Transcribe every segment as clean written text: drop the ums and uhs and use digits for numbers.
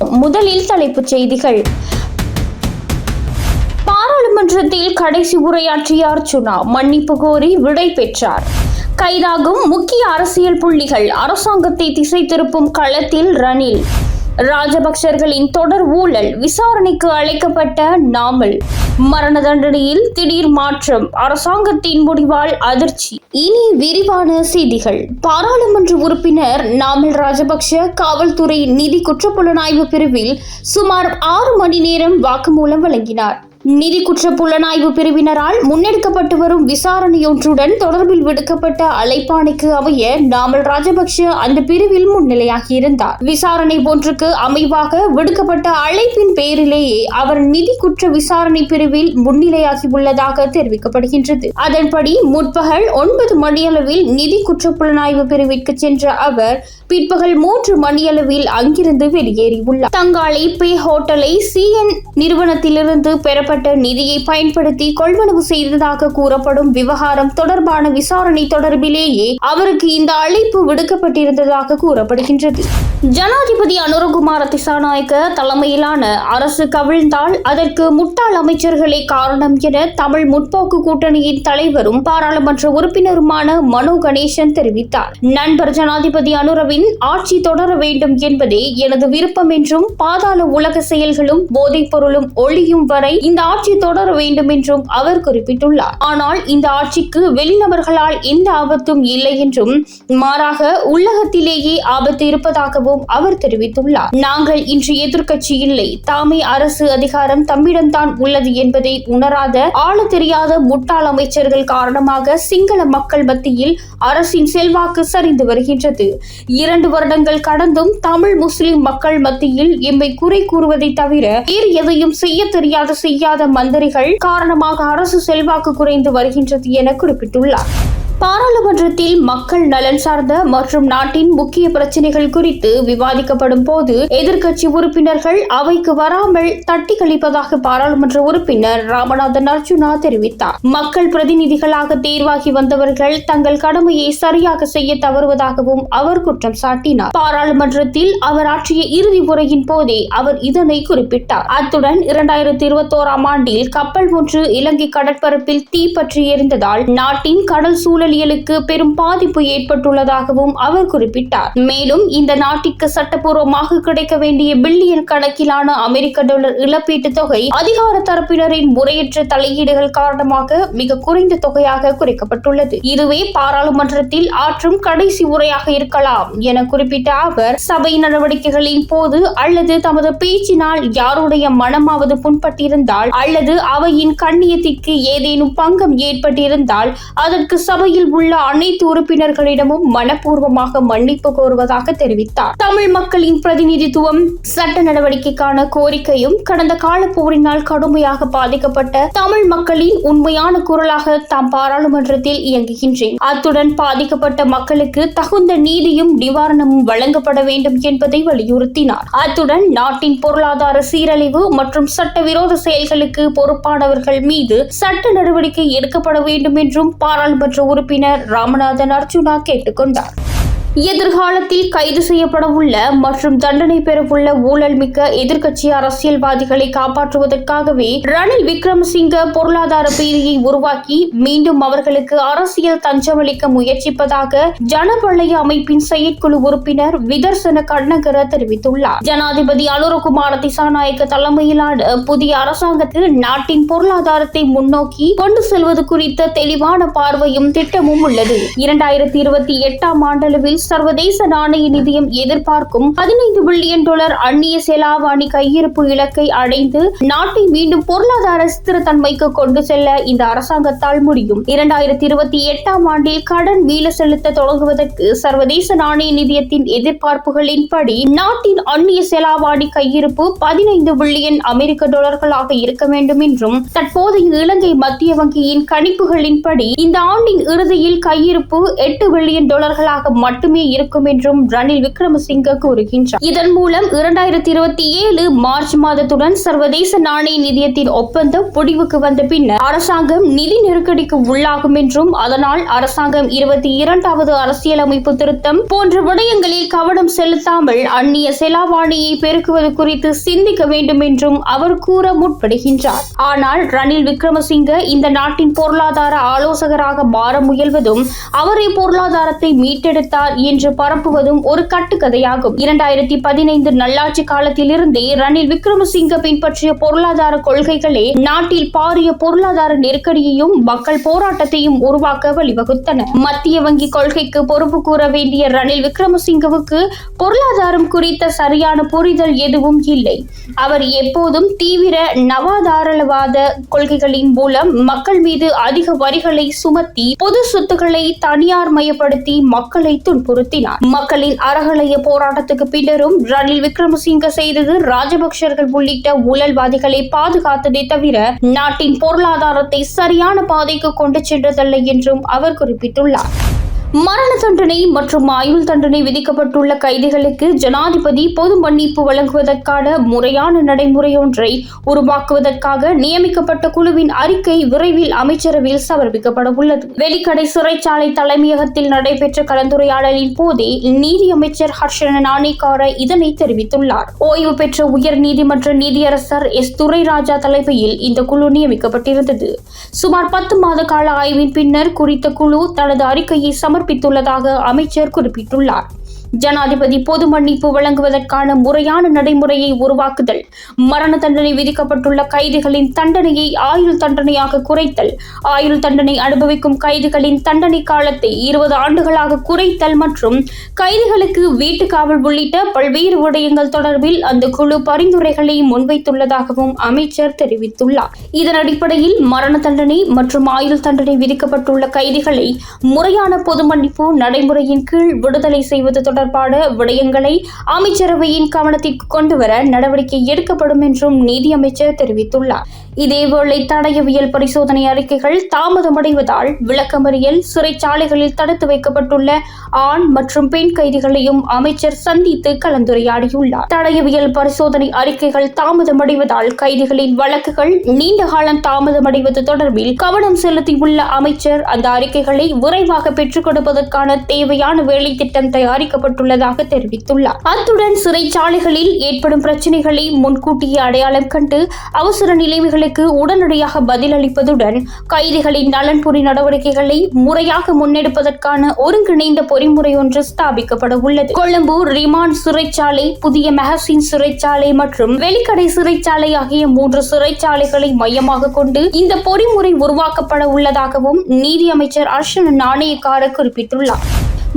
முதலில் தலைப்புச் செய்திகள். பாராளுமன்றத்தில் கடைசி உரையாற்றிய அர்ச்சுனா மன்னிப்பு கோரி விடை பெற்றார். கைதாகும் முக்கிய அரசியல் புள்ளிகள், அரசாங்கத்தை திசை திருப்பும் களத்தில் ரணில். ராஜபக்சர்களின் தொடர் ஊழல், விசாரணைக்கு அழைக்கப்பட்ட நாமல். மரண தண்டனையில் திடீர் மாற்றம், அரசாங்கத்தின் முடிவால் அதிர்ச்சி. இனி விரிவான செய்திகள். பாராளுமன்ற உறுப்பினர் நாமல் ராஜபக்ஷ காவல்துறை நிதி குற்றப்புலனாய்வு பிரிவில் சுமார் 6 மணி நேரம் வாக்குமூலம் வழங்கினார். நிதி குற்ற புலனாய்வு பிரிவினரால் முன்னெடுக்கப்பட்டு வரும் விசாரணையொன்றுடன் தொடர்பில் விடுக்கப்பட்ட அழைப்பாணைக்கு அமைய நாமல் ராஜபக்ஷ அந்த பிரிவில் முன்னிலையாகியிருந்தார். விசாரணை ஒன்றுக்கு அமைவாக விடுக்கப்பட்ட அழைப்பின் பேரிலேயே அவர் நிதி குற்ற விசாரணை பிரிவில் முன்னிலையாகியுள்ளதாக தெரிவிக்கப்படுகின்றது. அதன்படி முற்பகல் 9 மணியளவில் நிதி குற்ற புலனாய்வு பிரிவிற்கு சென்ற அவர் பிற்பகல் 3 மணியளவில் அங்கிருந்து வெளியேறியுள்ளார். தங்காலை பே ஹோட்டலை CN நிறுவனத்திலிருந்து பெறப்பட்ட நிதியை பயன்படுத்தி கொள்வனவு செய்ததாக கூறப்படும் விவகாரம் தொடர்பான விசாரணை தொடர்பிலேயே அவருக்கு இந்த அழைப்பு விடுக்கப்பட்டிருந்ததாக கூறப்படுகின்றது. ஜனாதிபதி அனுரகுமார திசாநாயக்க தலைமையிலான அரசு கவிழ்ந்தால் அதற்கு முட்டாள் அமைச்சர்களே காரணம் என தமிழ் முற்போக்கு கூட்டணியின் தலைவரும் பாராளுமன்ற உறுப்பினருமான மனோ கணேசன் தெரிவித்தார். நண்பர் ஜனாதிபதி அனுரவின் ஆட்சி தொடர வேண்டும் என்பதே எனது விருப்பம் என்றும், பாதாள உலக செயல்களும் போதைப் பொருளும் ஒழியும் வரை இந்த ஆட்சி தொடர வேண்டும் என்றும் அவர் குறிப்பிட்டுள்ளார். ஆனால் இந்த ஆட்சிக்கு வெளிநபர்களால் எந்த ஆபத்தும் இல்லை என்றும், மாறாக உள்ளகத்திலேயே ஆபத்து இருப்பதாகவும் அவர் தெரிவித்துள்ளார். நாங்கள் இன்று எதிர்க்கட்சி இல்லை, தாமே அரசு அதிகாரம் தம்மிடம்தான் உள்ளது என்பதை உணராத ஆள தெரியாத முட்டாள் அமைச்சர்கள் காரணமாக சிங்கள மக்கள் மத்தியில் அரசின் செல்வாக்கு சரிந்து வருகின்றது. 2 வருடங்கள் கடந்தும் தமிழ் முஸ்லிம் மக்கள் மத்தியில் எம்மை குறை கூறுவதை தவிர வேறு எதையும் செய்ய தெரியாத மந்திரிகள் காரணமாக அரசு செல்வாக்கு குறைந்து வருகின்றது என குறிப்பிட்டுள்ளார். பாராளுமன்றத்தில் மக்கள் நலன் சார்ந்த மற்றும் நாட்டின் முக்கிய பிரச்சனைகள் குறித்து விவாதிக்கப்படும் போது எதிர்க்கட்சி உறுப்பினர்கள் அவைக்கு வராமல் தட்டி கழிப்பதாக பாராளுமன்ற உறுப்பினர் ராமநாதன் அர்ச்சுனா தெரிவித்தார். மக்கள் பிரதிநிதிகளாக தேர்வாகி வந்தவர்கள் தங்கள் கடமையை சரியாக செய்ய தவறுவதாகவும் அவர் குற்றம் சாட்டினார். பாராளுமன்றத்தில் அவர் ஆற்றிய இறுதி உரையின் போதே அவர் இதனை குறிப்பிட்டார். அத்துடன் 2021ஆம் ஆண்டில் கப்பல் ஒன்று இலங்கை கடற்பரப்பில் தீப்பற்றி எரிந்ததால் நாட்டின் கடல் சூழல் பெரும் பாதிப்பு ஏற்பட்டுள்ளதாகவும் அவர் குறிப்பிட்டார். மேலும் இந்த நாட்டிற்கு சட்டப்பூர்வமாக கிடைக்க வேண்டிய பில்லியன் கணக்கிலான அமெரிக்க டாலர் இழப்பீட்டு தொகை அதிகார தரப்பினரின் முறையற்ற தலையீடுகள் காரணமாக மிக குறைந்த தொகையாக குறைக்கப்பட்டுள்ளது. இதுவே பாராளுமன்றத்தில் ஆற்றும் கடைசி உரையாக இருக்கலாம் என குறிப்பிட்ட அவர், சபை நடவடிக்கைகளின் போது அல்லது தமது பேச்சினால் யாருடைய மனமாவது புண்பட்டிருந்தால் அல்லது அவையின் கண்ணியத்திற்கு ஏதேனும் பங்கம் ஏற்பட்டிருந்தால் அதற்கு சபையில் உள்ள அனைத்து உறுப்பினர்களிடமும் மனப்பூர்வமாக மன்னிப்பு கோருவதாக தெரிவித்தார். தமிழ் மக்களின் பிரதிநிதித்துவம், சட்ட நடவடிக்கைக்கான கோரிக்கையும் கடந்த கால போரினால் கடுமையாக பாதிக்கப்பட்ட தமிழ் மக்களின் உண்மையான குரலாக தாம் பாராளுமன்றத்தில் இயங்குகின்றேன். அத்துடன் பாதிக்கப்பட்ட மக்களுக்கு தகுந்த நீதியும் நிவாரணமும் வழங்கப்பட வேண்டும் என்பதை வலியுறுத்தினார். அத்துடன் நாட்டின் பொருளாதார சீரழிவு மற்றும் சட்டவிரோத செயல்களுக்கு பொறுப்பானவர்கள் மீது சட்ட நடவடிக்கை எடுக்கப்பட வேண்டும் என்றும் பாராளுமன்ற உறுப்பினர் ராமநாதன் அர்ச்சுனா கேட்டுக்கொண்டார். எதிர்காலத்தில் கைது செய்யப்படவுள்ள மற்றும் தண்டனை பெறவுள்ள ஊழல் மிக்க எதிர்க்கட்சி அரசியல்வாதிகளை காப்பாற்றுவதற்காகவே ரணில் விக்ரமசிங்க பொருளாதார பீதியை உருவாக்கி மீண்டும் அவர்களுக்கு அரசியல் தஞ்சமளிக்க முயற்சிப்பதாக ஜனபலய அமைப்பின் செயற்குழு உறுப்பினர் விதர்சன கண்ணகர தெரிவித்துள்ளார். ஜனாதிபதி அனுரகுமார திசாநாயக்க தலைமையிலான புதிய அரசாங்கத்தில் நாட்டின் பொருளாதாரத்தை முன்னோக்கி கொண்டு செல்வது குறித்த தெளிவான பார்வையும் திட்டமும் உள்ளது. 2028ஆம் ஆண்டளவில் சர்வதேச நாணய நிதியம் எதிர்பார்க்கும் $15 பில்லியன் அந்நிய செலாவணி கையிருப்பு இலக்கை அடைந்து நாட்டை மீண்டும் பொருளாதார ஸ்திரத்தன்மைக்கு கொண்டு செல்ல இந்த அரசாங்கத்தால் முடியும். 2028ஆம் ஆண்டில் கடன் மீள செலுத்த தொடங்குவதற்கு சர்வதேச நாணய நிதியத்தின் எதிர்பார்ப்புகளின்படி நாட்டின் அந்நிய செலாவணி கையிருப்பு $15 பில்லியன் அமெரிக்க இருக்க வேண்டும் என்றும், தற்போதைய இலங்கை மத்திய வங்கியின் கணிப்புகளின்படி இந்த ஆண்டின் இறுதியில் கையிருப்பு $8 பில்லியன் மட்டுமே மட்டுமே இருக்கும் என்றும் ரணில் விக்ரமசிங்க கூறுகின்றார். இதன் மூலம் 2027 மார்ச் மாதத்துடன் சர்வதேச நாணய நிதியத்தின் ஒப்பந்தம் முடிவுக்கு வந்த பின்னர் அரசாங்கம் நிதி நெருக்கடிக்கு உள்ளாகும் என்றும் அதனால் அரசாங்கம் 22வது அரசியலமைப்பு திருத்தம் போன்ற விடயங்களில் கவனம் செலுத்தாமல் அந்நிய செலாவணியை பெருக்குவது குறித்து சிந்திக்க வேண்டும் என்றும் அவர் கூற முற்படுகின்றார். ஆனால் ரணில் விக்ரமசிங்க இந்த நாட்டின் பொருளாதார ஆலோசகராக மாற முயல்வதும் அவரே பொருளாதாரத்தை மீட்டெடுத்தார் என்று பரப்புவதும் ஒரு கட்டுக்கதையாகும். 2015 நல்லாட்சி காலத்திலிருந்தே ரணில் விக்ரமசிங்க பின்பற்றிய பொருளாதார கொள்கைகளே நாட்டில் பாரிய பொருளாதார நெருக்கடியையும் மக்கள் போராட்டத்தையும் உருவாக்க வழிவகுத்தன. மத்திய வங்கி கொள்கைக்கு பொறுப்பு கூற வேண்டிய ரணில் விக்ரமசிங்கவுக்கு பொருளாதாரம் குறித்த சரியான புரிதல் எதுவும் இல்லை. அவர் எப்போதும் தீவிர நவாதாரவாத கொள்கைகளின் மூலம் மக்கள் மீது அதிக வரிகளை சுமத்தி பொது சொத்துக்களை தனியார் மயப்படுத்தி மக்களை துன்புறுத்தினார். மக்களின் அறகலைய போராட்டத்துக்கு பின்னரும் ரணில் விக்ரமசிங்க செய்தது ராஜபக்சர்கள் உள்ளிட்ட ஊழல்வாதிகளை பாதுகாத்ததை தவிர நாட்டின் பொருளாதாரத்தை சரியான பாதைக்கு கொண்டு சென்றதல்ல என்றும் அவர் குறிப்பிட்டுள்ளார். மரண தண்டனை மற்றும் ஆயுள் தண்டனை விதிக்கப்பட்டுள்ள கைதிகளுக்கு ஜனாதிபதி பொது மன்னிப்பு வழங்குவதற்கான முறையான நடைமுறையொன்றை உருவாக்குவதற்காக நியமிக்கப்பட்ட குழுவின் அறிக்கை விரைவில் அமைச்சரவையில் சமர்ப்பிக்கப்பட உள்ளது. வெலிக்கடை சிறைச்சாலை தலைமையகத்தில் நடைபெற்ற கலந்துரையாடலின் போதே நீதி அமைச்சர் ஹர்ஷன நாணயக்கார இதனை தெரிவித்துள்ளார். ஓய்வு பெற்ற உயர் நீதிமன்ற நீதியரசர் எஸ் துரைராஜா தலைமையில் இந்த குழு நியமிக்கப்பட்டிருந்தது. சுமார் 10 மாத கால ஆய்வின் பின்னர் குறித்த குழு தனது அறிக்கையை சமர்ப்பித்துள்ளதாக அமைச்சர் குறிப்பிட்டுள்ளார். ஜனாதிபதி பொது மன்னிப்பு வழங்குவதற்கான முறையான நடைமுறையை உருவாக்குதல், மரண தண்டனை விதிக்கப்பட்டுள்ள கைதிகளின் தண்டனையை ஆயுள் தண்டனையாக குறைத்தல், ஆயுள் தண்டனை அனுபவிக்கும் கைதிகளின் தண்டனை காலத்தை 20 ஆண்டுகளாக குறைத்தல் மற்றும் கைதிகளுக்கு வீட்டு காவல் உள்ளிட்ட பல்வேறு விடயங்கள் தொடர்பில் அந்த குழு பரிந்துரைகளை முன்வைத்துள்ளதாகவும் அமைச்சர் தெரிவித்துள்ளார். இதன் அடிப்படையில் மரண தண்டனை மற்றும் ஆயுள் தண்டனை விதிக்கப்பட்டுள்ள கைதிகளை முறையான பொது மன்னிப்பு நடைமுறையின் கீழ் விடுதலை செய்வது தொடர்பான விடயங்களை அமைச்சரவையின் கவனத்திற்கு கொண்டுவர நடவடிக்கை எடுக்கப்படும் என்றும் நீதியமைச்சர் தெரிவித்துள்ளார். இதேவேளை தடயவியல் பரிசோதனை அறிக்கைகள் தாமதமடைவதால் விளக்கமறியல் சிறைச்சாலைகளில் தடுத்து வைக்கப்பட்டுள்ள ஆண் மற்றும் பெண் கைதிகளையும் அமைச்சர் சந்தித்து கலந்துரையாடியுள்ளார். தடயவியல் பரிசோதனை அறிக்கைகள் தாமதமடைவதால் கைதிகளின் வழக்குகள் நீண்ட காலம் தாமதமடைவது தொடர்பில் கவனம் செலுத்தியுள்ள அமைச்சர் அந்த அறிக்கைகளை விரைவாக பெற்றுக் கொடுப்பதற்கான தேவையான வேலை திட்டம் தயாரிக்கப்பட்டுள்ளதாக தெரிவித்துள்ளார். அத்துடன் சிறைச்சாலைகளில் ஏற்படும் பிரச்சினைகளை முன்கூட்டியே அடையாளம் கண்டு அவசர நிலைமைகளுக்கு உடனடியாக பதிலளிப்பதுடன் கைதிகளின் நலன்புரி நடவடிக்கைகளை முறையாக முன்னெடுப்பதற்கான ஒருங்கிணைந்த பொறிமுறை ஒன்று ஸ்தாபிக்கப்பட உள்ளது. கொழும்பு ரிமாண்ட் சிறைச்சாலை, புதிய மெஹசின் சிறைச்சாலை மற்றும் வெலிக்கடை சிறைச்சாலை ஆகிய 3 சிறைச்சாலைகளை மையமாக கொண்டு இந்த பொறிமுறை உருவாக்கப்பட உள்ளதாகவும் நீதி அமைச்சர் ஹர்ஷன நாணயக்கார குறிப்பிட்டுள்ளார்.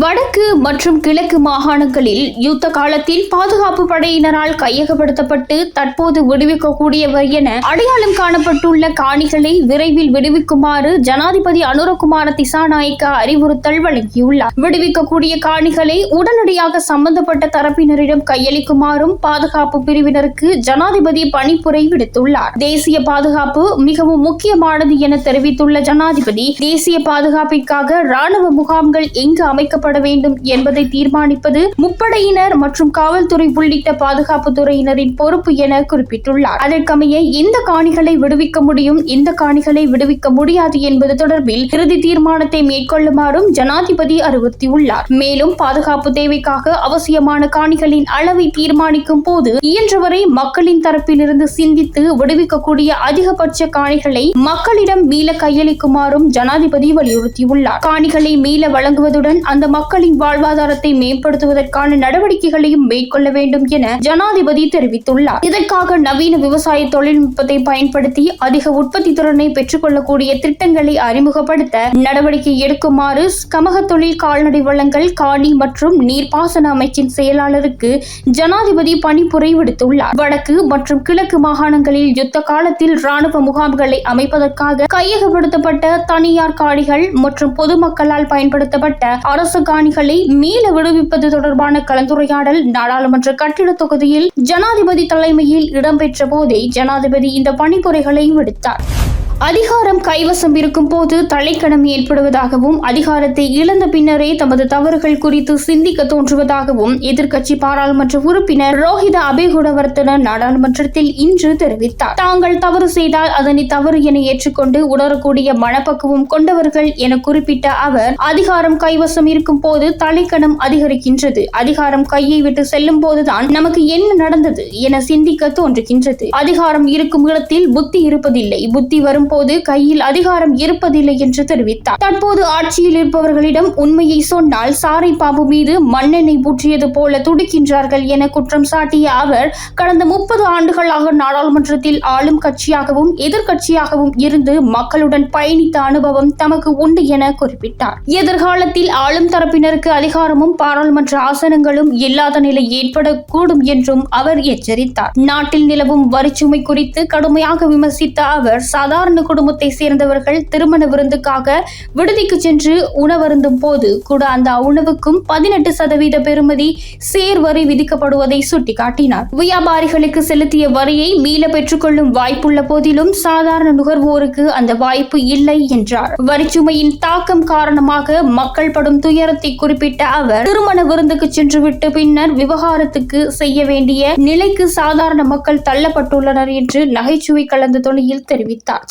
வடக்கு மற்றும் கிழக்கு மாகாணங்களில் யுத்த காலத்தில் பாதுகாப்பு படையினரால் கையகப்படுத்தப்பட்டு தற்போது விடுவிக்கக்கூடியவர் என அடையாளம் காணப்பட்டுள்ள காணிகளை விரைவில் விடுவிக்குமாறு ஜனாதிபதி அனுரகுமார திசாநாயக்க அறிவுறுத்தல் வழங்கியுள்ளார். விடுவிக்கக்கூடிய காணிகளை உடனடியாக சம்பந்தப்பட்ட தரப்பினரிடம் கையளிக்குமாறும் பாதுகாப்பு பிரிவினருக்கு ஜனாதிபதி பணிப்புரை விடுத்துள்ளார். தேசிய பாதுகாப்பு மிகவும் முக்கியமானது என தெரிவித்துள்ள ஜனாதிபதி, தேசிய பாதுகாப்பிற்காக ராணுவ முகாம்கள் எங்கு அமைக்க வேண்டும் என்பதை தீர்மானிப்பது முப்படையினர் மற்றும் காவல்துறை உள்ளிட்ட பாதுகாப்பு துறையினரின் பொறுப்பு என குறிப்பிட்டுள்ளார். அதற்கமைய இந்த காணிகளை விடுவிக்க முடியும், இந்த காணிகளை விடுவிக்க முடியாது என்பது தொடர்பில் இறுதி தீர்மானத்தை மேற்கொள்ளுமாறும் ஜனாதிபதி அறிவுறுத்தியுள்ளார். மேலும் பாதுகாப்பு தேவைக்காக அவசியமான காணிகளின் அளவை தீர்மானிக்கும் போது இயன்றவரை மக்களின் தரப்பிலிருந்து சிந்தித்து விடுவிக்கக்கூடிய அதிகபட்ச காணிகளை மக்களிடம் மீள கையளிக்குமாறும் ஜனாதிபதி வலியுறுத்தியுள்ளார். காணிகளை மீள வழங்குவதுடன் அந்த மக்களின் வாழ்வாதாரத்தை மேம்படுத்துவதற்கான நடவடிக்கைகளையும் மேற்கொள்ள வேண்டும் என ஜனாதிபதி தெரிவித்துள்ளார். இதற்காக நவீன விவசாய தொழில்நுட்பத்தை பயன்படுத்தி அதிக உற்பத்தி திறனை பெற்றுக் கொள்ளக்கூடிய திட்டங்களை அறிமுகப்படுத்த நடவடிக்கை எடுக்குமாறு கமக தொழில், கால்நடை வளங்கள், காணி மற்றும் நீர்ப்பாசன அமைச்சின் செயலாளருக்கு ஜனாதிபதி பணிப்புரை விடுத்துள்ளார். வடக்கு மற்றும் கிழக்கு மாகாணங்களில் யுத்த காலத்தில் ராணுவ முகாம்களை அமைப்பதற்காக கையகப்படுத்தப்பட்ட தனியார் காணிகள் மற்றும் பொதுமக்களால் பயன்படுத்தப்பட்ட அரசு காணிகளை மீள விடுவிப்பது தொடர்பான கலந்துரையாடல் நாடாளுமன்ற கட்டிட தொகுதியில் ஜனாதிபதி தலைமையில் இடம்பெற்ற போதே ஜனாதிபதி இந்த பணிப்புரைகளை விடுத்தார். அதிகாரம் கைவசம் இருக்கும் போது தலைக்கணம் ஏற்படுவதாகவும் அதிகாரத்தை இழந்த பின்னரே தமது தவறுகள் குறித்து சிந்திக்க தோன்றுவதாகவும் எதிர்க்கட்சி பாராளுமன்ற உறுப்பினர் ரோஹித அபேகுணவர்த்தன நாடாளுமன்றத்தில் இன்று தெரிவித்தார். தாங்கள் தவறு செய்தால் அதனை தவறு என ஏற்றுக்கொண்டு உணரக்கூடிய மனப்பக்குவம் கொண்டவர்கள் என குறிப்பிட்ட அவர், அதிகாரம் கைவசம் இருக்கும் போது தலைக்கணம் அதிகரிக்கின்றது. அதிகாரம் கையை விட்டு செல்லும் போதுதான் நமக்கு என்ன நடந்தது என சிந்திக்க தோன்றுகின்றது. அதிகாரம் இருக்கும் இடத்தில் புத்தி இருப்பதில்லை, புத்தி வரும் போது கையில் அதிகாரம் இருப்பதில்லை என்று தெரிவித்தார். தற்போது ஆட்சியில் இருப்பவர்களிடம் உண்மையை சொன்னால் சாரை பாம்பு மீது மண்ணெண்ணெய் ஊற்றியது போல துடிக்கின்றார்கள் என குற்றம் சாட்டிய அவர், கடந்த 30 ஆண்டுகளாக நாடாளுமன்றத்தில் ஆளும் கட்சியாகவும் எதிர்க்கட்சியாகவும் இருந்து மக்களுடன் பயணித்த அனுபவம் தமக்கு உண்டு என குறிப்பிட்டார். எதிர்காலத்தில் ஆளும் தரப்பினருக்கு அதிகாரமும் பாராளுமன்ற ஆசனங்களும் இல்லாத நிலை ஏற்படக்கூடும் என்றும் அவர் எச்சரித்தார். நாட்டில் நிலவும் வரிச்சுமை குறித்து கடுமையாக விமர்சித்த அவர், சாதாரண குடும்பத்தை சேர்ந்தவர்கள் திருமண விருந்துக்காக விடுதிக்கு சென்று உணவருந்தும் போது கூட அந்த உணவுக்கும் 18% பெறுமதி சேர் வரி விதிக்கப்படுவதை சுட்டிக்காட்டினார். வியாபாரிகளுக்கு செலுத்திய வரியை மீள பெற்றுக்கொள்ளும் வாய்ப்புள்ள போதிலும் சாதாரண நுகர்வோருக்கு அந்த வாய்ப்பு இல்லை என்றார். வரிச்சுமையின் தாக்கம் காரணமாக மக்கள் படும் துயரத்தை குறிப்பிட்ட அவர், திருமண விருந்துக்கு சென்றுவிட்டு பின்னர் விவகாரத்துக்கு செய்ய வேண்டிய நிலைக்கு சாதாரண மக்கள் தள்ளப்பட்டுள்ளனர் என்று நகைச்சுவை கலந்த தொனியில் தெரிவித்தார்.